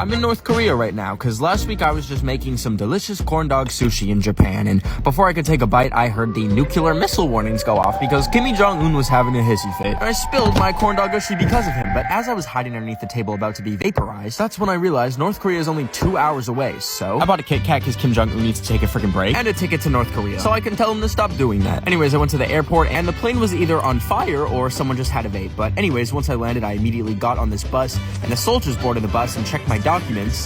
I'm in North Korea right now, cause last week I was just making some delicious corn dog sushi in Japan, and before I could take a bite, I heard the nuclear missile warnings go off because Kim Jong-un was having a hissy fit. And I spilled my corn dog sushi because of him, but as I was hiding underneath the table about to be vaporized, that's when I realized North Korea is only 2 hours away, so I bought a Kit Kat cause Kim Jong-un needs to take a freaking break, and a ticket to North Korea, so I can tell him to stop doing that. Anyways, I went to the airport, and the plane was either on fire or someone just had a vape, but anyways, once I landed, I immediately got on this bus, and the soldiers boarded the bus and checked my documents,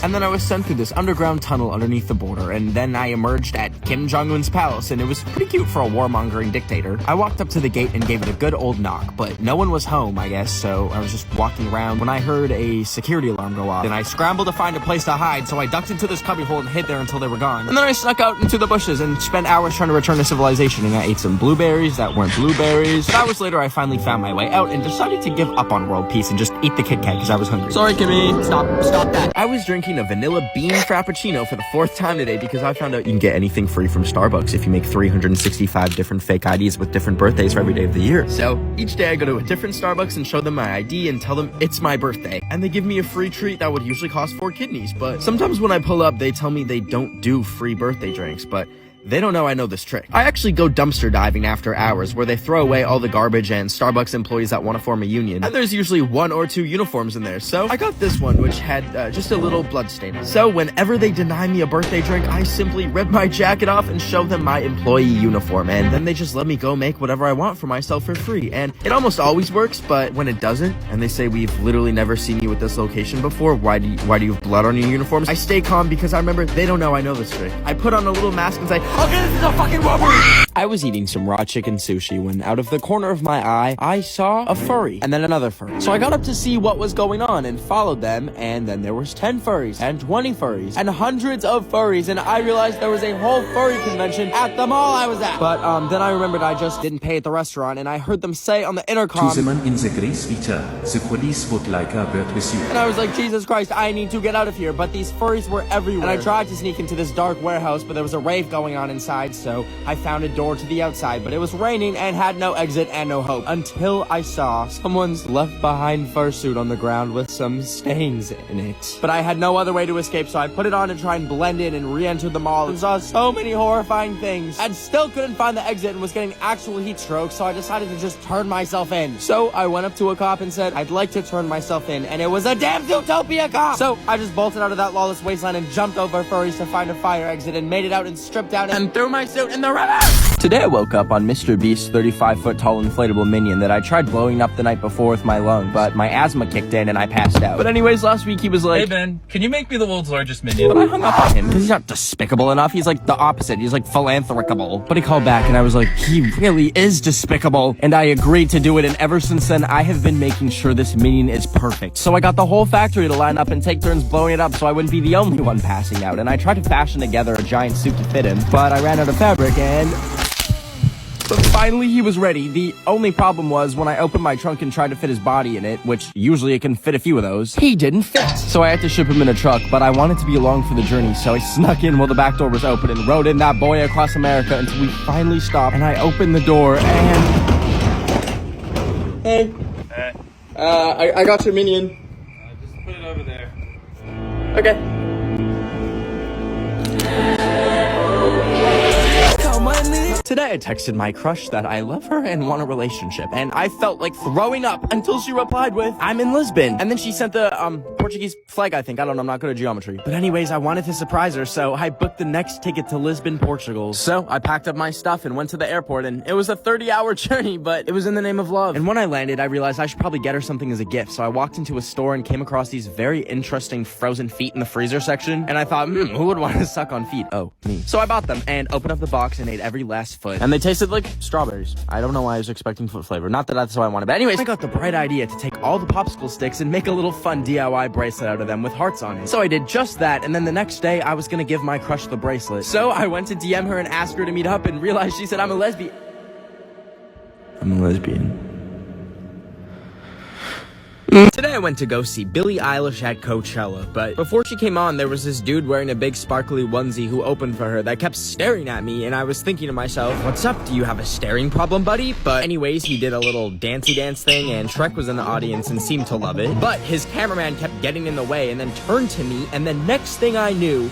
and then I was sent through this underground tunnel underneath the border, and then I emerged at Kim Jong-un's palace, and it was pretty cute for a warmongering dictator. I walked up to the gate and gave it a good old knock, but no one was home, I guess, so I was just walking around when I heard a security alarm go off, and I scrambled to find a place to hide, so I ducked into this cubbyhole and hid there until they were gone, and then I snuck out into the bushes and spent hours trying to return to civilization, and I ate some blueberries that weren't blueberries, but hours later I finally found my way out and decided to give up on world peace and just eat the Kit Kat because I was hungry. Sorry, Kimmy. Stop that. I was drinking a vanilla bean frappuccino for the 4th time today because I found out you can get anything free from Starbucks if you make 365 different fake IDs with different birthdays for every day of the year. So each day I go to a different Starbucks and show them my ID and tell them it's my birthday. And they give me a free treat that would usually cost 4 kidneys. But sometimes when I pull up, they tell me they don't do free birthday drinks, but they don't know I know this trick. I actually go dumpster diving after hours where they throw away all the garbage and Starbucks employees that want to form a union. And there's usually 1 or 2 uniforms in there. So I got this one, which had just a little blood stain. So whenever they deny me a birthday drink, I simply rip my jacket off and show them my employee uniform. And then they just let me go make whatever I want for myself for free. And it almost always works, but when it doesn't, and they say we've literally never seen you at this location before, why do you have blood on your uniforms? I stay calm because I remember they don't know I know this trick. I put on a little mask and say, okay, this is a fucking robbery! I was eating some raw chicken sushi when out of the corner of my eye, I saw a furry and then another furry. So I got up to see what was going on and followed them, and then there was 10 furries and 20 furries and hundreds of furries, and I realized there was a whole furry convention at the mall I was at. But then I remembered I just didn't pay at the restaurant, and I heard them say on the intercom, in the grace Vita, the police would like a word with you. And I was like, Jesus Christ, I need to get out of here. But these furries were everywhere. And I tried to sneak into this dark warehouse, but there was a rave going on inside, so I found a door to the outside, but it was raining and had no exit and no hope until I saw someone's left behind fursuit on the ground with some stains in it. But I had no other way to escape, so I put it on to try and blend in and re-enter the mall and saw so many horrifying things and still couldn't find the exit and was getting actual heat stroke, so I decided to just turn myself in. So I went up to a cop and said, I'd like to turn myself in, and it was a damn Zootopia cop! So I just bolted out of that lawless wasteland and jumped over furries to find a fire exit and made it out and stripped down and threw my suit in the river! Today I woke up on Mr. Beast's 35-foot tall inflatable minion that I tried blowing up the night before with my lung, but my asthma kicked in and I passed out. But anyways, last week he was like, hey Ben, can you make me the world's largest minion? But I hung up on him because he's not despicable enough. He's like the opposite. He's like philanthropicable. But he called back and I was like, he really is despicable. And I agreed to do it, and ever since then I have been making sure this minion is perfect. So I got the whole factory to line up and take turns blowing it up so I wouldn't be the only one passing out. And I tried to fashion together a giant suit to fit him, but I ran out of fabric and... But finally he was ready. The only problem was when I opened my trunk and tried to fit his body in it, which usually it can fit a few of those, he didn't fit. So I had to ship him in a truck, but I wanted to be along for the journey, so I snuck in while the back door was open and rode in that boy across America until we finally stopped, and I opened the door and... Hey. Hey. I got your minion. Just put it over there. Okay. Today I texted my crush that I love her and want a relationship, and I felt like throwing up until she replied with, I'm in Lisbon. And then she sent the Portuguese flag, I think. I don't know, I'm not good at geometry. But anyways, I wanted to surprise her, so I booked the next ticket to Lisbon, Portugal. So I packed up my stuff and went to the airport, and it was a 30-hour journey, but it was in the name of love. And when I landed, I realized I should probably get her something as a gift, so I walked into a store and came across these very interesting frozen feet in the freezer section, and I thought, who would want to suck on feet? Oh, me. So I bought them and opened up the box and ate every last foot, and they tasted like strawberries. I don't know why I was expecting foot flavor. Not that that's what I wanted, but anyways, I got the bright idea to take all the popsicle sticks and make a little fun DIY bracelet out of them with hearts on it. So I did just that, and then the next day I was gonna give my crush the bracelet. So I went to DM her and asked her to meet up and realized she said I'm a lesbian. I'm a lesbian. Today I went to go see Billie Eilish at Coachella, but before she came on, there was this dude wearing a big sparkly onesie who opened for her that kept staring at me, and I was thinking to myself, what's up, do you have a staring problem, buddy? But anyways, he did a little dancey dance thing, and Shrek was in the audience and seemed to love it, but his cameraman kept getting in the way and then turned to me, and the next thing I knew,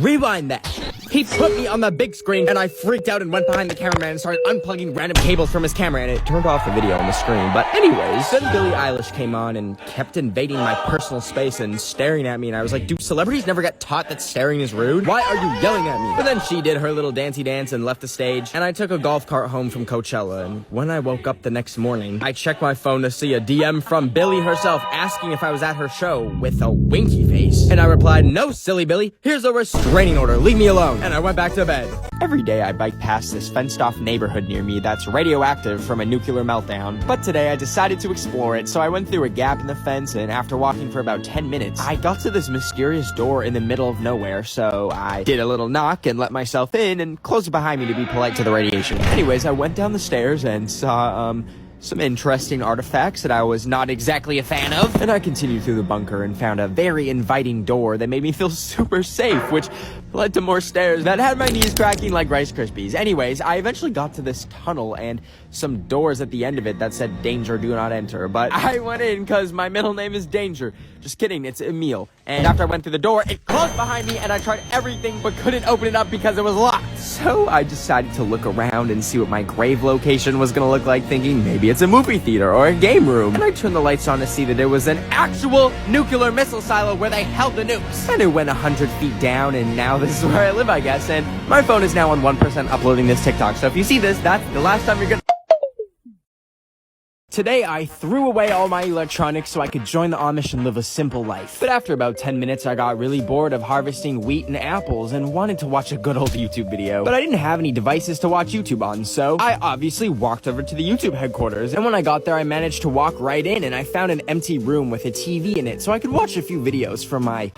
rewind that. He put me on the big screen, and I freaked out and went behind the cameraman and started unplugging random cables from his camera, and it turned off the video on the screen. But anyways, then Billie Eilish came on and kept invading my personal space and staring at me, and I was like, do celebrities never get taught that staring is rude? Why are you yelling at me? But then she did her little dancey dance and left the stage, and I took a golf cart home from Coachella, and when I woke up the next morning, I checked my phone to see a DM from Billie herself asking if I was at her show with a winky face. And I replied, no, silly Billie, here's a restraining order, leave me alone. And I went back to bed. Every day I bike past this fenced-off neighborhood near me that's radioactive from a nuclear meltdown. But today I decided to explore it, so I went through a gap in the fence, and after walking for about 10 minutes, I got to this mysterious door in the middle of nowhere, so I did a little knock and let myself in and closed it behind me to be polite to the radiation. Anyways, I went down the stairs and saw, some interesting artifacts that I was not exactly a fan of. And I continued through the bunker and found a very inviting door that made me feel super safe, which led to more stairs that had my knees cracking like Rice Krispies. Anyways, I eventually got to this tunnel and some doors at the end of it that said danger, do not enter. But I went in because my middle name is Danger. Just kidding, it's Emil. And after I went through the door, it closed behind me and I tried everything but couldn't open it up because it was locked. So I decided to look around and see what my grave location was gonna look like, thinking maybe it's a movie theater or a game room. And I turned the lights on to see that it was an actual nuclear missile silo where they held the nukes. And it went 100 feet down, and now this is where I live, I guess. And my phone is now on 1% uploading this TikTok. So if you see this, that's the last time you're gonna... Today, I threw away all my electronics so I could join the Amish and live a simple life. But after about 10 minutes, I got really bored of harvesting wheat and apples and wanted to watch a good old YouTube video. But I didn't have any devices to watch YouTube on, so I obviously walked over to the YouTube headquarters. And when I got there, I managed to walk right in, and I found an empty room with a TV in it so I could watch a few videos from my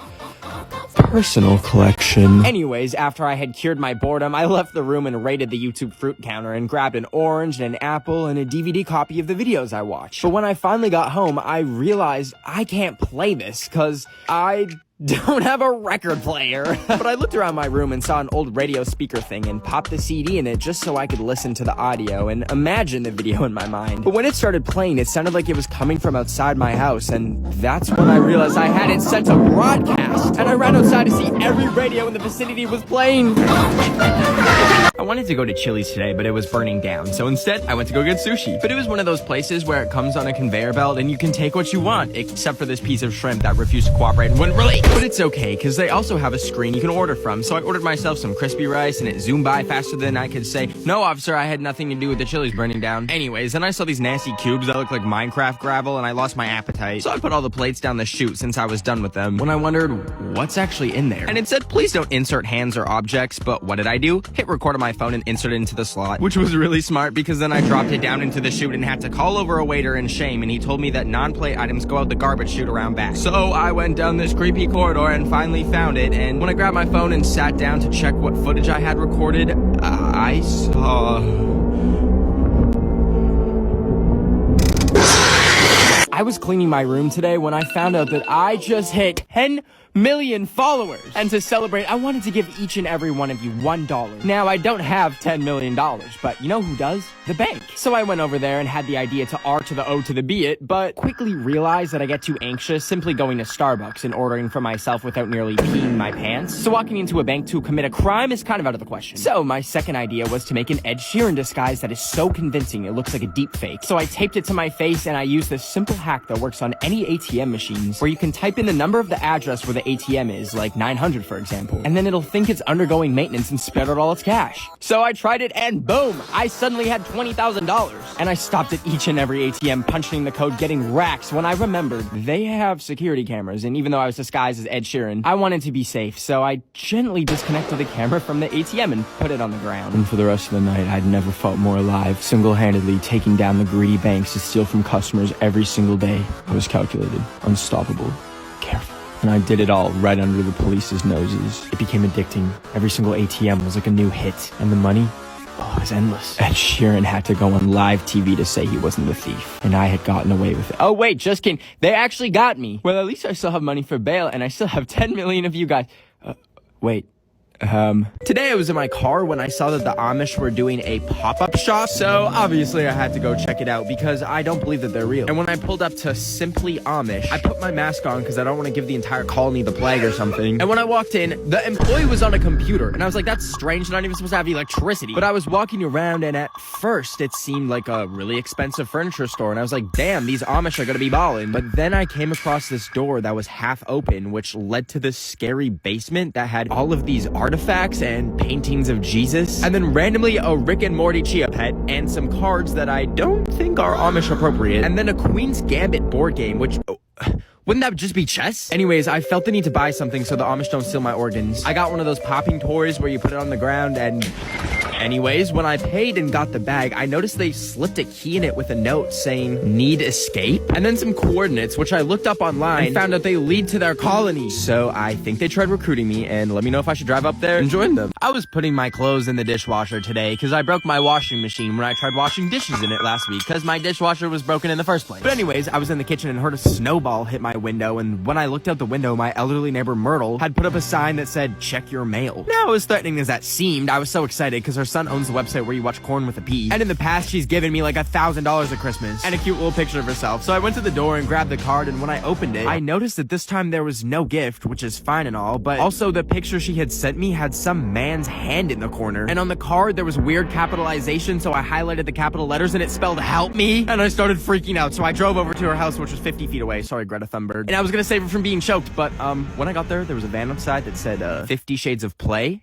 personal collection. Anyways, after I had cured my boredom, I left the room and raided the YouTube fruit counter and grabbed an orange and an apple and a DVD copy of the videos I watched. But when I finally got home, I realized I can't play this because I don't have a record player. But I looked around my room and saw an old radio speaker thing and popped the CD in it just so I could listen to the audio and imagine the video in my mind. But when it started playing, it sounded like it was coming from outside my house, and that's when I realized I had it set to broadcast. And I ran outside to see every radio in the vicinity was playing. I wanted to go to Chili's today, but it was burning down, so instead I went to go get sushi. But it was one of those places where it comes on a conveyor belt and you can take what you want, except for this piece of shrimp that refused to cooperate and wouldn't release. But it's okay, because they also have a screen you can order from, so I ordered myself some crispy rice, and it zoomed by faster than I could say, no officer, I had nothing to do with the Chili's burning down. Anyways, then I saw these nasty cubes that look like Minecraft gravel, and I lost my appetite. So I put all the plates down the chute since I was done with them, when I wondered, what's actually in there? And it said, please don't insert hands or objects, but what did I do? Hit record on my phone and insert it into the slot, which was really smart because then I dropped it down into the chute and had to call over a waiter in shame, and he told me that non-plate items go out the garbage chute around back. So I went down this creepy corridor and finally found it, and when I grabbed my phone and sat down to check what footage I had recorded, I saw... I was cleaning my room today when I found out that I just hit 10 million followers. And to celebrate, I wanted to give each and every one of you $1. Now, I don't have $10 million, but you know who does? The bank. So I went over there and had the idea to R to the O to the B it, but quickly realized that I get too anxious simply going to Starbucks and ordering for myself without nearly peeing my pants. So walking into a bank to commit a crime is kind of out of the question. So my second idea was to make an Ed Sheeran disguise that is so convincing it looks like a deep fake. So I taped it to my face, and I used this simple hack that works on any ATM machines, where you can type in the number of the address where the ATM is, like 900 for example, and then it'll think it's undergoing maintenance and spit out all its cash. So I tried it, and boom, I suddenly had $20,000. And I stopped at each and every ATM, punching the code, getting racks, when I remembered they have security cameras, and even though I was disguised as Ed Sheeran, I wanted to be safe, so I gently disconnected the camera from the ATM and put it on the ground. And for the rest of the night, I'd never felt more alive, single-handedly taking down the greedy banks to steal from customers every single day. I was calculated, unstoppable, careful. And I did it all right under the police's noses. It became addicting. Every single ATM was like a new hit. And the money? Oh, it was endless. Ed Sheeran had to go on live TV to say he wasn't the thief, and I had gotten away with it. Oh wait, just kidding. They actually got me. Well, at least I still have money for bail, and I still have 10 million of you guys. Wait. Today I was in my car when I saw that the Amish were doing a pop-up shop, so obviously I had to go check it out because I don't believe that they're real. And when I pulled up to Simply Amish, I put my mask on because I don't want to give the entire colony the plague or something. And when I walked in, the employee was on a computer, and I was like, that's strange, they're not even supposed to have electricity. But I was walking around, and at first it seemed like a really expensive furniture store, and I was like, damn, these Amish are gonna be ballin'. But then I came across this door that was half open, which led to this scary basement that had all of these artifacts and paintings of Jesus, and then randomly a Rick and Morty Chia Pet, and some cards that I don't think are Amish appropriate, and then a Queen's Gambit board game, which... wouldn't that just be chess? Anyways, I felt the need to buy something so the Amish don't steal my organs. I got one of those popping toys where you put it on the ground and... Anyways, when I paid and got the bag, I noticed they slipped a key in it with a note saying, need escape? And then some coordinates, which I looked up online and found out they lead to their colony. So I think they tried recruiting me, and let me know if I should drive up there and join them. I was putting my clothes in the dishwasher today because I broke my washing machine when I tried washing dishes in it last week because my dishwasher was broken in the first place. But anyways, I was in the kitchen and heard a snowball hit my window, and when I looked out the window, my elderly neighbor Myrtle had put up a sign that said, check your mail. Now, as threatening as that seemed, I was so excited because her son owns the website where you watch Corn with a P. And in the past, she's given me like $1,000 at Christmas and a cute little picture of herself. So I went to the door and grabbed the card, and when I opened it, I noticed that this time there was no gift, which is fine and all, but also the picture she had sent me had some man's hand in the corner. And on the card, there was weird capitalization, so I highlighted the capital letters and it spelled help me. And I started freaking out, so I drove over to her house, which was 50 feet away. Sorry, Greta Thunberg. And I was gonna save her from being choked, but when I got there was a van outside that said 50 Shades of Play.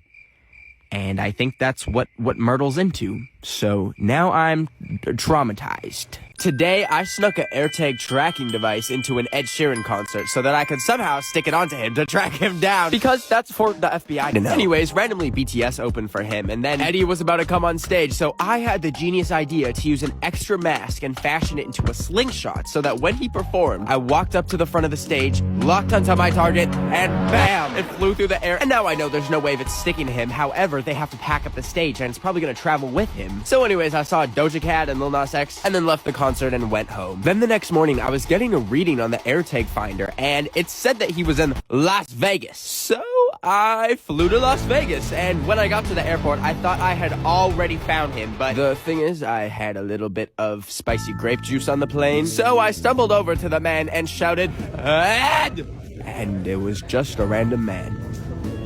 And I think that's what Myrtle's into. So now I'm traumatized. Today, I snuck an AirTag tracking device into an Ed Sheeran concert so that I could somehow stick it onto him to track him down, because that's for the FBI to know. Anyways, randomly BTS opened for him, and then Eddie was about to come on stage, so I had the genius idea to use an extra mask and fashion it into a slingshot so that when he performed, I walked up to the front of the stage, locked onto my target, and bam! It flew through the air, and now I know there's no way of it sticking to him. However, they have to pack up the stage, and it's probably gonna travel with him. So anyways, I saw Doja Cat and Lil Nas X, and then left the concert and went home. Then the next morning, I was getting a reading on the AirTag finder, and it said that he was in Las Vegas. So I flew to Las Vegas, and when I got to the airport, I thought I had already found him, but the thing is, I had a little bit of spicy grape juice on the plane, so I stumbled over to the man and shouted, Ed! And it was just a random man.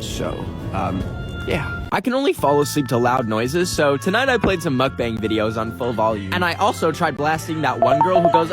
So, yeah. I can only fall asleep to loud noises, so tonight I played some mukbang videos on full volume. And I also tried blasting that one girl who goes,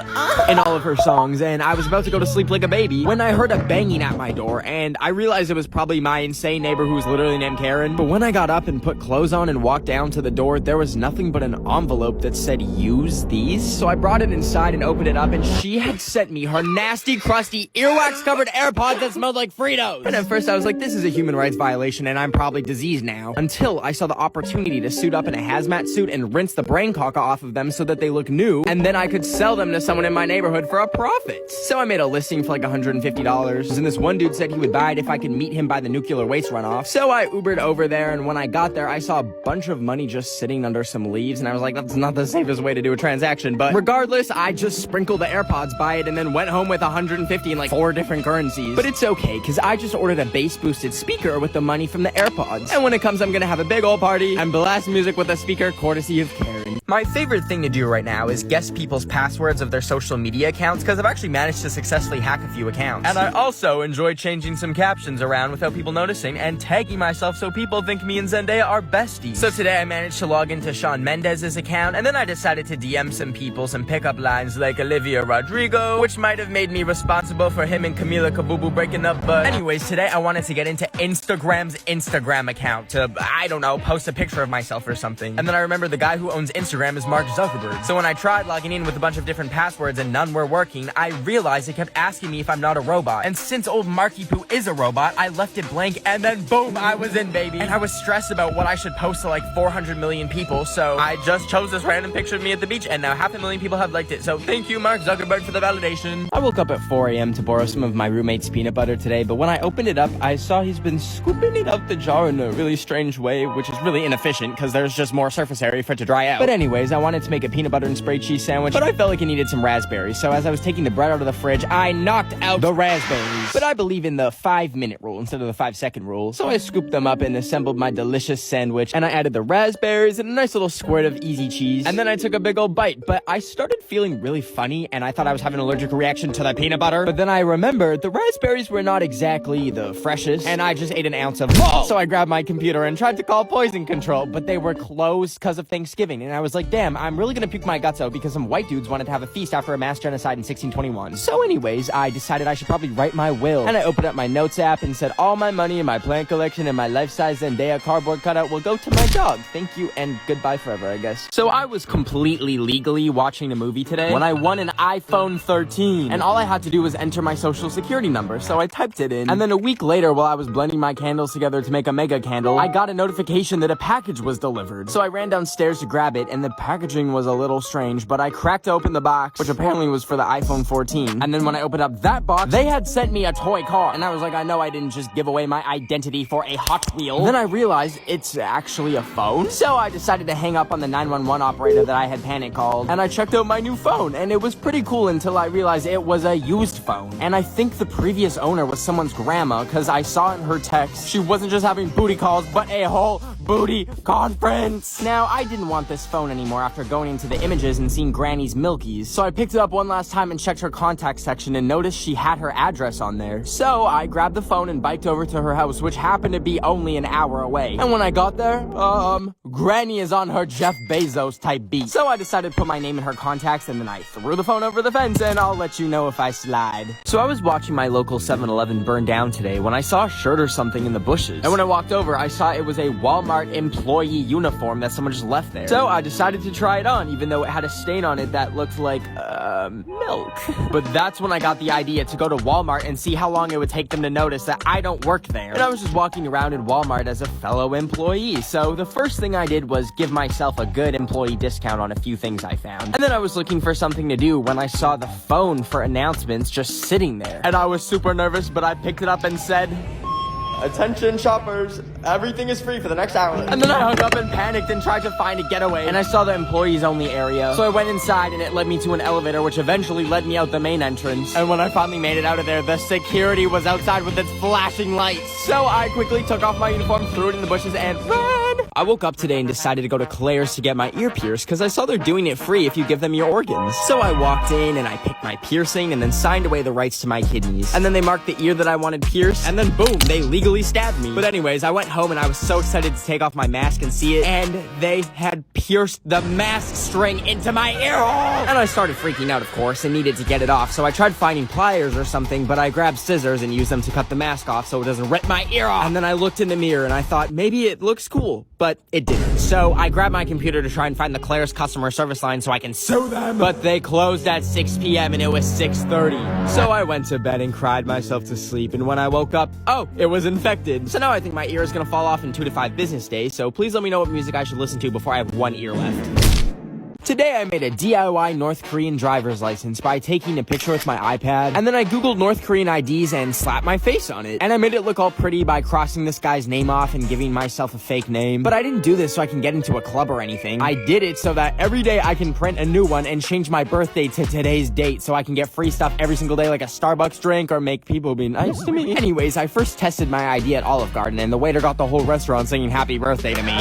in all of her songs, and I was about to go to sleep like a baby when I heard a banging at my door, and I realized it was probably my insane neighbor who was literally named Karen. But when I got up and put clothes on and walked down to the door, there was nothing but an envelope that said, use these. So I brought it inside and opened it up, and she had sent me her nasty, crusty, earwax-covered AirPods that smelled like Fritos. And at first I was like, this is a human rights violation, and I'm probably diseased now. Until I saw the opportunity to suit up in a hazmat suit and rinse the brain caca off of them so that they look new, and then I could sell them to someone in my neighborhood for a profit. So I made a listing for like $150, and this one dude said he would buy it if I could meet him by the nuclear waste runoff. So I Ubered over there, and when I got there, I saw a bunch of money just sitting under some leaves, and I was like, that's not the safest way to do a transaction. But regardless, I just sprinkled the AirPods by it and then went home with $150 in like 4 different currencies. But it's okay, because I just ordered a bass-boosted speaker with the money from the AirPods. And when it comes, I'm gonna have a big old party and blast music with a speaker courtesy of Karen. My favorite thing to do right now is guess people's passwords of their social media accounts, because I've actually managed to successfully hack a few accounts. And I also enjoy changing some captions around without people noticing and tagging myself so people think me and Zendaya are besties. So today I managed to log into Shawn Mendes's account, and then I decided to DM some people some pickup lines like Olivia Rodrigo, which might have made me responsible for him and Camila Kabubu breaking up. But anyways, today I wanted to get into Instagram's Instagram account to, I don't know, post a picture of myself or something. And then I remember the guy who owns Instagram Instagram is Mark Zuckerberg. So when I tried logging in with a bunch of different passwords and none were working, I realized it kept asking me if I'm not a robot. And since old Marky Poo is a robot, I left it blank and then boom, I was in, baby. And I was stressed about what I should post to like 400 million people, so I just chose this random picture of me at the beach, and now 500,000 people have liked it. So thank you, Mark Zuckerberg, for the validation. I woke up at 4 a.m. to borrow some of my roommate's peanut butter today, but when I opened it up, I saw he's been scooping it out the jar in a really strange way, which is really inefficient because there's just more surface area for it to dry out. But anyways, I wanted to make a peanut butter and spray cheese sandwich, but I felt like it needed some raspberries, so as I was taking the bread out of the fridge, I knocked out the raspberries. But I believe in the 5-minute rule instead of the 5-second rule, so I scooped them up and assembled my delicious sandwich, and I added the raspberries and a nice little squirt of easy cheese, and then I took a big old bite, but I started feeling really funny, and I thought I was having an allergic reaction to the peanut butter, but then I remembered the raspberries were not exactly the freshest, and I just ate an ounce of so I grabbed my computer and tried to call poison control, but they were closed because of Thanksgiving, and I was like, damn, I'm really gonna puke my guts out because some white dudes wanted to have a feast after a mass genocide in 1621. So anyways, I decided I should probably write my will, and I opened up my notes app and said all my money in my plant collection and my life-size Zendaya cardboard cutout will go to my dog. Thank you and goodbye forever, I guess. So I was completely legally watching a movie today when I won an iPhone 13, and all I had to do was enter my social security number, so I typed it in, and then a week later, while I was blending my candles together to make a mega candle, I got a notification that a package was delivered. So I ran downstairs to grab it, and the packaging was a little strange, but I cracked open the box, which apparently was for the iPhone 14, and then when I opened up that box, they had sent me a toy car, and I was like, I know I didn't just give away my identity for a Hot Wheel. Then I realized it's actually a phone, so I decided to hang up on the 911 operator that I had panic called, and I checked out my new phone, and it was pretty cool until I realized it was a used phone, and I think the previous owner was someone's grandma, because I saw in her text, she wasn't just having booty calls, but a whole booty conference. Now, I didn't want this phone anymore after going into the images and seeing Granny's Milkies, so I picked it up one last time and checked her contact section and noticed she had her address on there. So I grabbed the phone and biked over to her house, which happened to be only an hour away. And when I got there, Granny is on her Jeff Bezos type beat. So I decided to put my name in her contacts, and then I threw the phone over the fence, and I'll let you know if I slide. So I was watching my local 7-Eleven burn down today when I saw a shirt or something in the bushes. And when I walked over, I saw it was a Walmart employee uniform that someone just left there. So I decided to try it on, even though it had a stain on it that looked like, milk. But that's when I got the idea to go to Walmart and see how long it would take them to notice that I don't work there. And I was just walking around in Walmart as a fellow employee. So the first thing I did was give myself a good employee discount on a few things I found. And then I was looking for something to do when I saw the phone for announcements just sitting there. And I was super nervous, but I picked it up and said, "Attention shoppers, everything is free for the next hour." And then I hung up and panicked and tried to find a getaway, and I saw the employees only area. So I went inside and it led me to an elevator, which eventually led me out the main entrance. And when I finally made it out of there, the security was outside with its flashing lights. So I quickly took off my uniform, threw it in the bushes, and ran. I woke up today and decided to go to Claire's to get my ear pierced because I saw they're doing it free if you give them your organs. So I walked in and I picked my piercing and then signed away the rights to my kidneys. And then they marked the ear that I wanted pierced, and then boom, they legally stabbed me. But anyways, I went home and I was so excited to take off my mask and see it, and they had pierced the mask string into my ear hole. And I started freaking out, of course, and needed to get it off. So I tried finding pliers or something, but I grabbed scissors and used them to cut the mask off so it doesn't rip my ear off. And then I looked in the mirror and I thought maybe it looks cool, but it didn't. So I grabbed my computer to try and find the Claire's customer service line so I can sue them. But they closed at 6 p.m. and it was 6:30. So I went to bed and cried myself to sleep, and when I woke up, oh, it was infected. So now I think my ear is gonna fall off in 2 to 5 business days, so please let me know what music I should listen to before I have one ear left. Today I made a DIY North Korean driver's license by taking a picture with my iPad, and then I googled North Korean IDs and slapped my face on it. And I made it look all pretty by crossing this guy's name off and giving myself a fake name. But I didn't do this so I can get into a club or anything. I did it so that every day I can print a new one and change my birthday to today's date so I can get free stuff every single day like a Starbucks drink or make people be nice to me. Anyways, I first tested my ID at Olive Garden and the waiter got the whole restaurant singing happy birthday to me.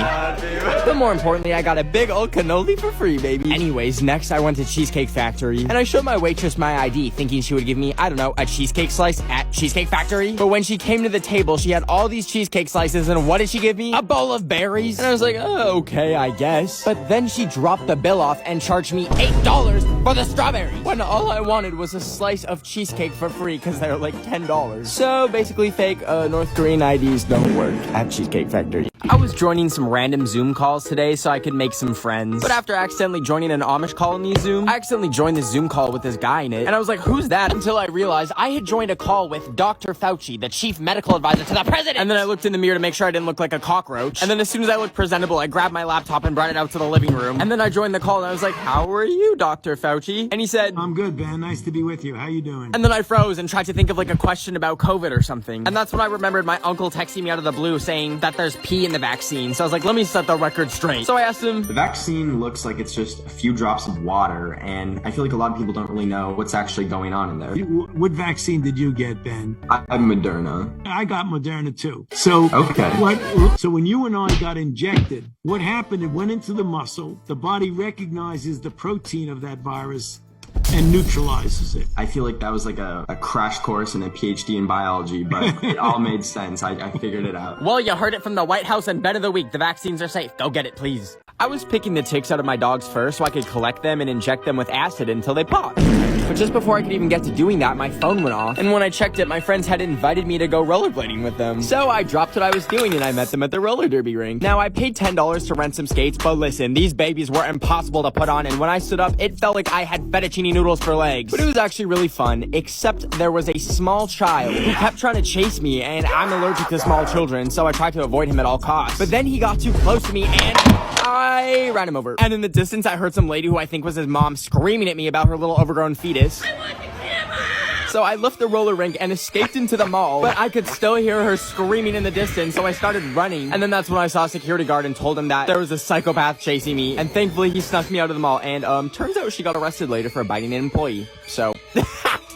But more importantly, I got a big old cannoli for free, baby. Anyways, next I went to Cheesecake Factory, and I showed my waitress my ID, thinking she would give me, I don't know, a cheesecake slice at Cheesecake Factory. But when she came to the table, she had all these cheesecake slices, and what did she give me? A bowl of berries. And I was like, oh, okay, I guess. But then she dropped the bill off and charged me $8 for the strawberries, when all I wanted was a slice of cheesecake for free, because they were like $10. So basically fake North Korean IDs don't work at Cheesecake Factory. I was joining some random Zoom calls today so I could make some friends. But after accidentally joining an Amish colony Zoom, I accidentally joined this Zoom call with this guy in it. And I was like, who's that? Until I realized I had joined a call with Dr. Fauci, the chief medical advisor to the president. And then I looked in the mirror to make sure I didn't look like a cockroach. And then as soon as I looked presentable, I grabbed my laptop and brought it out to the living room. And then I joined the call and I was like, how are you, Dr. Fauci? And he said, I'm good, Ben. Nice to be with you. How you doing? And then I froze and tried to think of like a question about COVID or something. And that's when I remembered my uncle texting me out of the blue saying that there's pee in the vaccine. So I was like, let me set the record straight. So I asked him, the vaccine looks like it's just a few drops of water, and I feel like a lot of people don't really know what's actually going on in there. What vaccine did you get, Ben? I'm Moderna. I got Moderna too. So So when you and I got injected, what happened? It went into the muscle. The body recognizes the protein of that virus and neutralizes it. I feel like that was like a crash course and a PhD in biology, but it all made sense. I figured it out. Well, you heard it from the White House and Bet of the Week. The vaccines are safe. Go get it, please. I was picking the ticks out of my dog's fur so I could collect them and inject them with acid until they popped. But just before I could even get to doing that, my phone went off. And when I checked it, my friends had invited me to go rollerblading with them. So I dropped what I was doing and I met them at the roller derby rink. Now, I paid $10 to rent some skates, but listen, these babies were impossible to put on. And when I stood up, it felt like I had fettuccine noodles for legs. But it was actually really fun, except there was a small child who kept trying to chase me, and I'm allergic to small children, so I tried to avoid him at all costs. But then he got too close to me and I ran him over. And in the distance, I heard some lady who I think was his mom screaming at me about her little overgrown fetus. I want the camera! So I left the roller rink and escaped into the mall, but I could still hear her screaming in the distance, so I started running. And then that's when I saw a security guard and told him that there was a psychopath chasing me. And thankfully, he snuck me out of the mall. And turns out she got arrested later for biting an employee. So...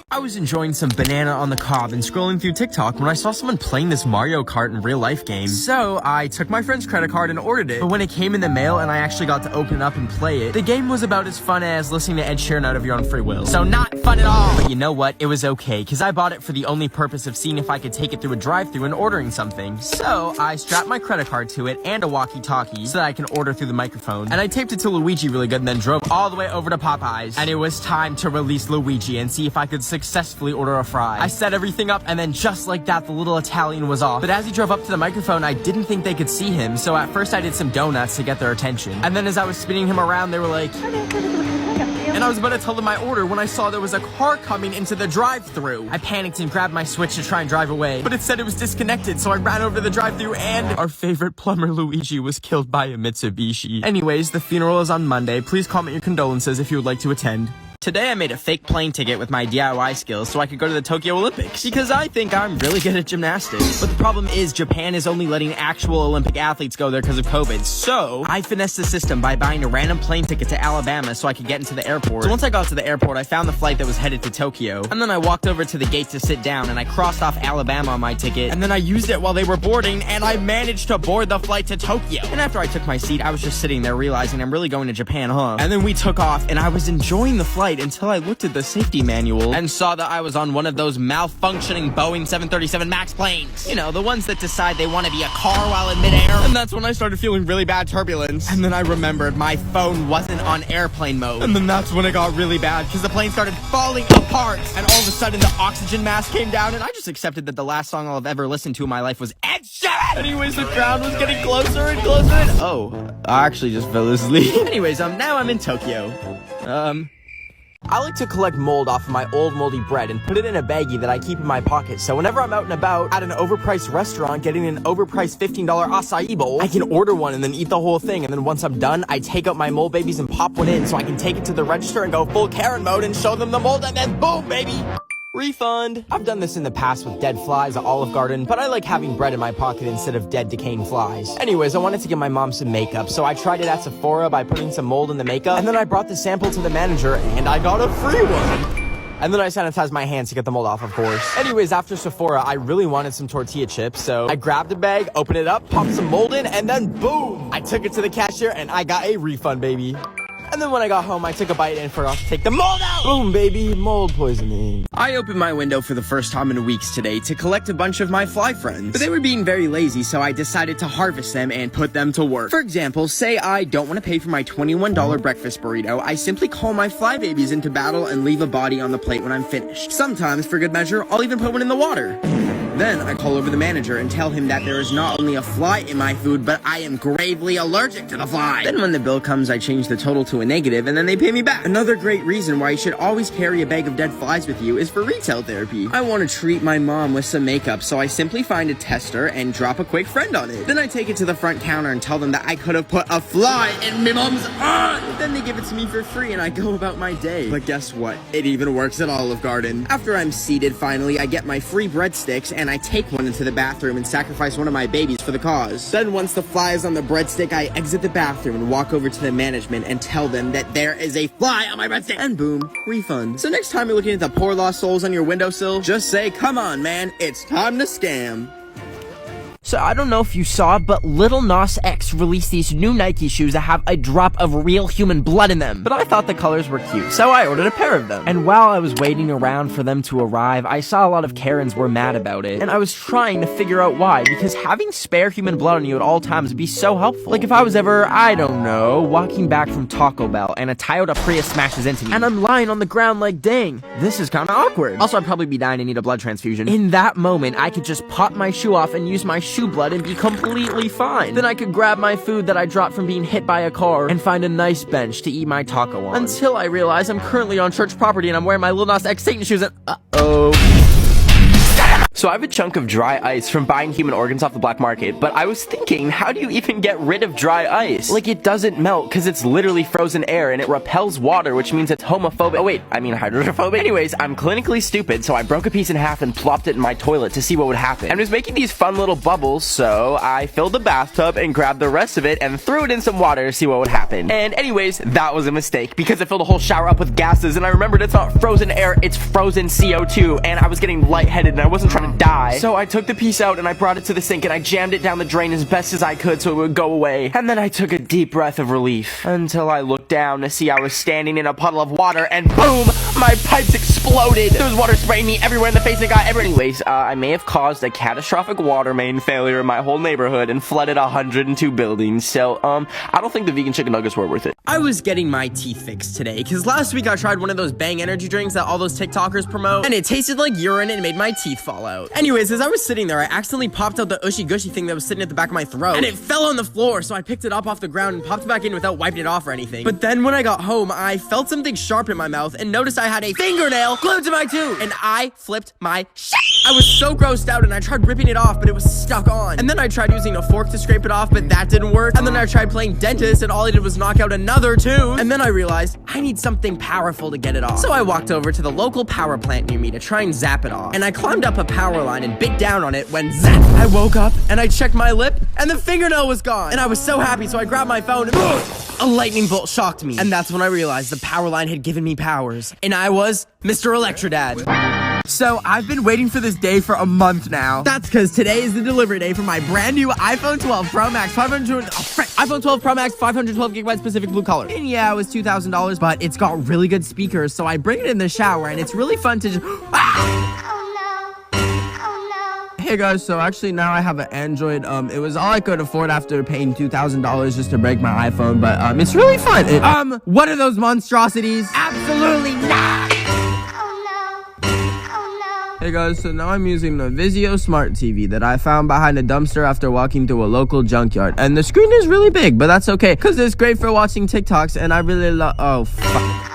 I was enjoying some banana on the cob and scrolling through TikTok when I saw someone playing this Mario Kart in real life game. So I took my friend's credit card and ordered it. But when it came in the mail and I actually got to open it up and play it, the game was about as fun as listening to Ed Sheeran out of your own free will. So not fun at all. But you know what? It was okay, because I bought it for the only purpose of seeing if I could take it through a drive-thru and ordering something. So I strapped my credit card to it and a walkie-talkie so that I can order through the microphone. And I taped it to Luigi really good and then drove all the way over to Popeyes. And it was time to release Luigi and see if I could successfully order a fry. I set everything up, and then just like that, the little Italian was off. But as he drove up to the microphone, I didn't think they could see him, so at first I did some donuts to get their attention. And then as I was spinning him around, they were like... And I was about to tell them my order when I saw there was a car coming into the drive-thru. I panicked and grabbed my Switch to try and drive away, but it said it was disconnected, so I ran over to the drive-thru, and our favorite plumber Luigi was killed by a Mitsubishi. Anyways, the funeral is on Monday. Please comment your condolences if you would like to attend. Today I made a fake plane ticket with my DIY skills so I could go to the Tokyo Olympics, because I think I'm really good at gymnastics. But the problem is Japan is only letting actual Olympic athletes go there because of COVID. So I finessed the system by buying a random plane ticket to Alabama so I could get into the airport. So once I got to the airport, I found the flight that was headed to Tokyo. And then I walked over to the gate to sit down, and I crossed off Alabama on my ticket. And then I used it while they were boarding, and I managed to board the flight to Tokyo. And after I took my seat, I was just sitting there realizing I'm really going to Japan, huh? And then we took off, and I was enjoying the flight until I looked at the safety manual and saw that I was on one of those malfunctioning Boeing 737 MAX planes. You know, the ones that decide they want to be a car while in midair. And that's when I started feeling really bad turbulence. And then I remembered my phone wasn't on airplane mode. And then that's when it got really bad, because the plane started falling apart. And all of a sudden the oxygen mask came down, and I just accepted that the last song I'll have ever listened to in my life was Ed Sheeran! Anyways, the crowd was getting closer and closer, and oh, I actually just fell asleep. Anyways, now I'm in Tokyo. I like to collect mold off of my old moldy bread and put it in a baggie that I keep in my pocket, so whenever I'm out and about at an overpriced restaurant getting an overpriced $15 acai bowl, I can order one and then eat the whole thing, and then once I'm done, I take out my mold babies and pop one in so I can take it to the register and go full Karen mode and show them the mold, and then boom, baby! Refund. I've done this in the past with dead flies at Olive Garden, but I like having bread in my pocket instead of dead decaying flies. Anyways, I wanted to give my mom some makeup, so I tried it at Sephora by putting some mold in the makeup, and then I brought the sample to the manager, and I got a free one. And then I sanitized my hands to get the mold off, of course. Anyways, after Sephora, I really wanted some tortilla chips, so I grabbed a bag, opened it up, popped some mold in, and then boom! I took it to the cashier, and I got a refund, baby. And then when I got home, I took a bite and forgot to take the mold out! Boom, baby, mold poisoning. I opened my window for the first time in weeks today to collect a bunch of my fly friends. But they were being very lazy, so I decided to harvest them and put them to work. For example, say I don't want to pay for my $21 breakfast burrito, I simply call my fly babies into battle and leave a body on the plate when I'm finished. Sometimes, for good measure, I'll even put one in the water. Then I call over the manager and tell him that there is not only a fly in my food, but I am gravely allergic to the fly. Then when the bill comes, I change the total to a negative, and then they pay me back. Another great reason why you should always carry a bag of dead flies with you is for retail therapy. I want to treat my mom with some makeup, so I simply find a tester and drop a quick friend on it. Then I take it to the front counter and tell them that I could have put a fly in my mom's eye. Then they give it to me for free and I go about my day. But guess what? It even works at Olive Garden. After I'm seated, finally, I get my free breadsticks and I take one into the bathroom and sacrifice one of my babies for the cause. Then once the fly is on the breadstick, I exit the bathroom and walk over to the management and tell them that there is a fly on my breadstick. And boom, refund. So next time you're looking at the poor lost souls on your windowsill, just say, come on, man, it's time to scam. So I don't know if you saw, but Lil Nas X released these new Nike shoes that have a drop of real human blood in them. But I thought the colors were cute, so I ordered a pair of them. And while I was waiting around for them to arrive, I saw a lot of Karens were mad about it. And I was trying to figure out why, because having spare human blood on you at all times would be so helpful. Like if I was ever, I don't know, walking back from Taco Bell and a Toyota Prius smashes into me, and I'm lying on the ground like, dang, this is kinda awkward. Also, I'd probably be dying and need a blood transfusion. In that moment, I could just pop my shoe off and use my shoe blood and be completely fine. Then I could grab my food that I dropped from being hit by a car and find a nice bench to eat my taco on. Until I realize I'm currently on church property and I'm wearing my Lil Nas X Satan shoes and uh-oh. So I have a chunk of dry ice from buying human organs off the black market, but I was thinking, how do you even get rid of dry ice? Like, it doesn't melt because it's literally frozen air and it repels water, which means it's homophobic. Oh wait, I mean hydrophobic. Anyways, I'm clinically stupid, so I broke a piece in half and plopped it in my toilet to see what would happen. And I was making these fun little bubbles, so I filled the bathtub and grabbed the rest of it and threw it in some water to see what would happen. And anyways, that was a mistake because it filled the whole shower up with gases, and I remembered it's not frozen air, it's frozen CO2, and I was getting lightheaded and I wasn't trying to die. So I took the piece out and I brought it to the sink and I jammed it down the drain as best as I could so it would go away. And then I took a deep breath of relief until I looked down to see I was standing in a puddle of water and boom, my pipes exploded. There was water spraying me everywhere in the face and got everywhere. Anyways, I may have caused a catastrophic water main failure in my whole neighborhood and flooded 102 buildings. So, I don't think the vegan chicken nuggets were worth it. I was getting my teeth fixed today because last week I tried one of those Bang energy drinks that all those TikTokers promote and it tasted like urine and made my teeth fall out. Anyways, as I was sitting there, I accidentally popped out the ushy gushy thing that was sitting at the back of my throat and it fell on the floor, so I picked it up off the ground and popped it back in without wiping it off or anything. But then when I got home, I felt something sharp in my mouth and noticed I had a fingernail glued to my tooth and I flipped my shit. I was so grossed out and I tried ripping it off, but it was stuck on. And then I tried using a fork to scrape it off, but that didn't work. And then I tried playing dentist and all I did was knock out another tooth. And then I realized I need something powerful to get it off. So I walked over to the local power plant near me to try and zap it off. And I climbed up a power line and bit down on it when zap! I woke up and I checked my lip and the fingernail was gone. And I was so happy, so I grabbed my phone and a lightning bolt shocked me. And that's when I realized the power line had given me powers. And I was Mr. Electrodad. So I've been waiting for this day for a month now. That's because today is the delivery day for my brand new iPhone 12 Pro Max iPhone 12 Pro Max 512 gigabytes Pacific blue color. And yeah, it was $2,000, but it's got really good speakers, so I bring it in the shower and it's really fun to just Hey guys, so actually now I have an Android. It was all I could afford after paying $2,000 just to break my iPhone, but it's really fun. What are those monstrosities? Absolutely not! Hey guys, so now I'm using the Vizio Smart TV that I found behind a dumpster after walking through a local junkyard. And the screen is really big, but that's okay, because it's great for watching TikToks, and I really love- oh, fuck.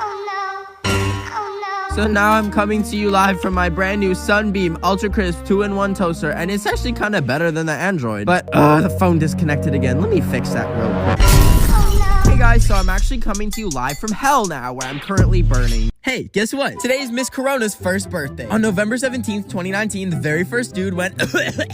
So now I'm coming to you live from my brand new Sunbeam Ultra Crisp 2-in-1 toaster, and it's actually kind of better than the Android. But, the phone disconnected again. Let me fix that real quick. Hey guys, so I'm actually coming to you live from hell now, where I'm currently burning. Hey, guess what? Today is Miss Corona's first birthday. On November 17th, 2019, the very first dude went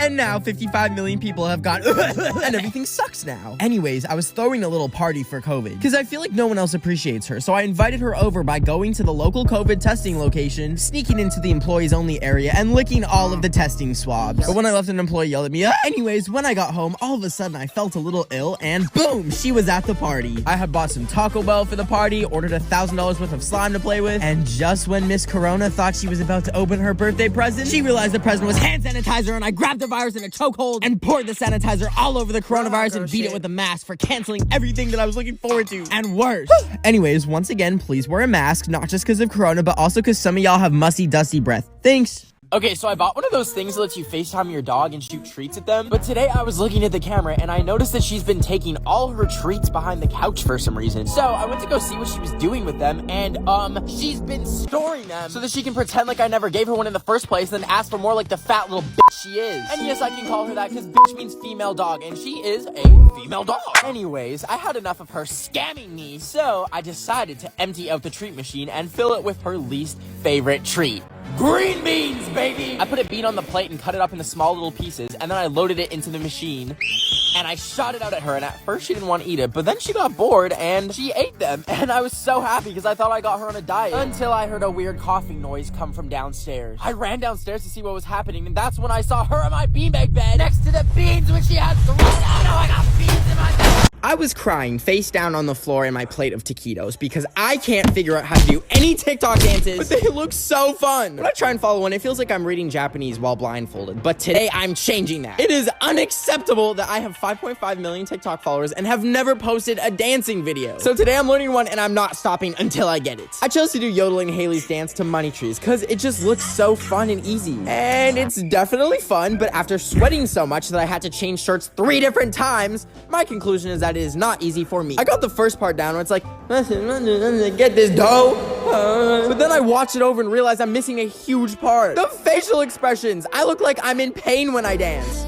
and now 55 million people have gone and everything sucks now. Anyways, I was throwing a little party for COVID because I feel like no one else appreciates her, so I invited her over by going to the local COVID testing location, sneaking into the employees only area, and licking all of the testing swabs. But when I left, an employee yelled at me. Anyways, when I got home, all of a sudden I felt a little ill and boom, she was at the party. I had bought some Taco Bell for the party, ordered $1,000 worth of slime to play with, and just when Miss Corona thought she was about to open her birthday present, she realized the present was hand sanitizer, and I grabbed the virus in a chokehold and poured the sanitizer all over the coronavirus and beat it with a mask for canceling everything that I was looking forward to, and worse. Anyways, once again, please wear a mask, not just because of Corona, but also because some of y'all have musty, dusty breath. Thanks. Okay, so I bought one of those things that lets you FaceTime your dog and shoot treats at them. But today I was looking at the camera and I noticed that she's been taking all her treats behind the couch for some reason. So I went to go see what she was doing with them, and she's been storing them so that she can pretend like I never gave her one in the first place, then ask for more like the fat little bitch she is. And yes, I can call her that because bitch means female dog, and she is a female dog. Anyways, I had enough of her scamming me, so I decided to empty out the treat machine and fill it with her least favorite treat. Green beans, baby! I put a bean on the plate and cut it up into small little pieces, and then I loaded it into the machine, and I shot it out at her, and at first she didn't want to eat it, but then she got bored, and she ate them, and I was so happy because I thought I got her on a diet, until I heard a weird coughing noise come from downstairs. I ran downstairs to see what was happening, and that's when I saw her in my beanbag bed, next to the beans which she had thrown out. Oh, I got beans in my bed! I was crying face down on the floor in my plate of taquitos because I can't figure out how to do any TikTok dances, but they look so fun. When I try and follow one, it feels like I'm reading Japanese while blindfolded, but today I'm changing that. It is unacceptable that I have 5.5 million TikTok followers and have never posted a dancing video. So today I'm learning one and I'm not stopping until I get it. I chose to do yodeling Haley's dance to money trees because it just looks so fun and easy. And it's definitely fun, but after sweating so much that I had to change shirts 3 different times, my conclusion is that it is not easy for me. I got the first part down where it's like, get this dough. But then I watched it over and realized I'm missing a huge part. The facial expressions. I look like I'm in pain when I dance.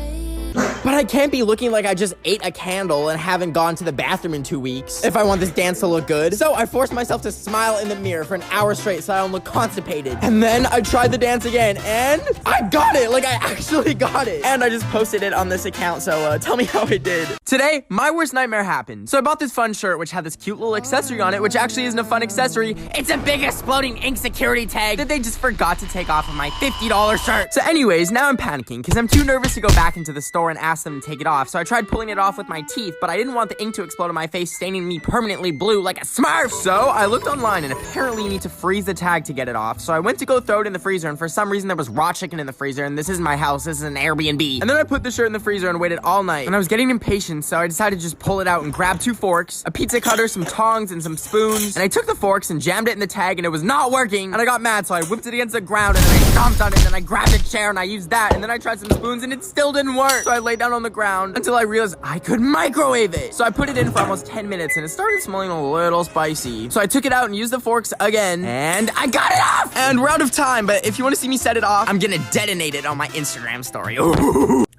But I can't be looking like I just ate a candle and haven't gone to the bathroom in 2 weeks if I want this dance to look good. So I forced myself to smile in the mirror for an hour straight so I don't look constipated. And then I tried the dance again and I got it. Like, I actually got it. And I just posted it on this account, so tell me how it did. Today, my worst nightmare happened. So I bought this fun shirt which had this cute little accessory on it, which actually isn't a fun accessory. It's a big exploding ink security tag that they just forgot to take off of my $50 shirt. So anyways, now I'm panicking because I'm too nervous to go back into the store and ask them to take it off. So I tried pulling it off with my teeth, but I didn't want the ink to explode on my face, staining me permanently blue like a Smurf. So I looked online and apparently you need to freeze the tag to get it off. So I went to go throw it in the freezer, and for some reason there was raw chicken in the freezer, and this isn't my house, this is an Airbnb. And then I put the shirt in the freezer and waited all night, and I was getting impatient, so I decided to just pull it out and grab 2 forks, a pizza cutter, some tongs, and some spoons. And I took the forks and jammed it in the tag, and it was not working, and I got mad, so I whipped it against the ground, and then I stomped on it, and then I grabbed a chair and I used that, and then I tried some spoons and it still didn't work. So I laid down on the ground until I realized I could microwave it. So I put it in for almost 10 minutes and it started smelling a little spicy. So I took it out and used the forks again, and I got it off! And we're out of time, but if you want to see me set it off, I'm gonna detonate it on my Instagram story.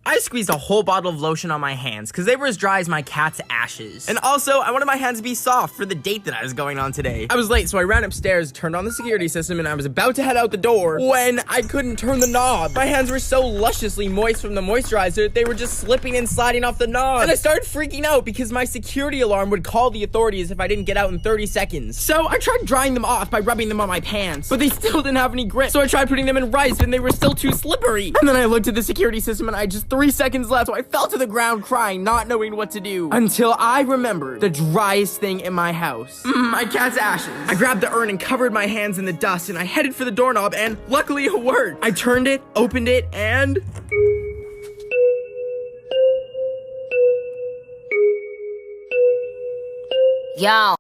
I squeezed a whole bottle of lotion on my hands because they were as dry as my cat's ashes. And also, I wanted my hands to be soft for the date that I was going on today. I was late, so I ran upstairs, turned on the security system, and I was about to head out the door when I couldn't turn the knob. My hands were so lusciously moist from the moisturizer, they were just slipping and sliding off the knob. And I started freaking out because my security alarm would call the authorities if I didn't get out in 30 seconds. So I tried drying them off by rubbing them on my pants, but they still didn't have any grip. So I tried putting them in rice, and they were still too slippery. And then I looked at the security system, and I just 3 seconds left, so I fell to the ground crying, not knowing what to do, until I remembered the driest thing in my house. My cat's ashes. I grabbed the urn and covered my hands in the dust, and I headed for the doorknob, and luckily it worked. I turned it, opened it, and... Yo.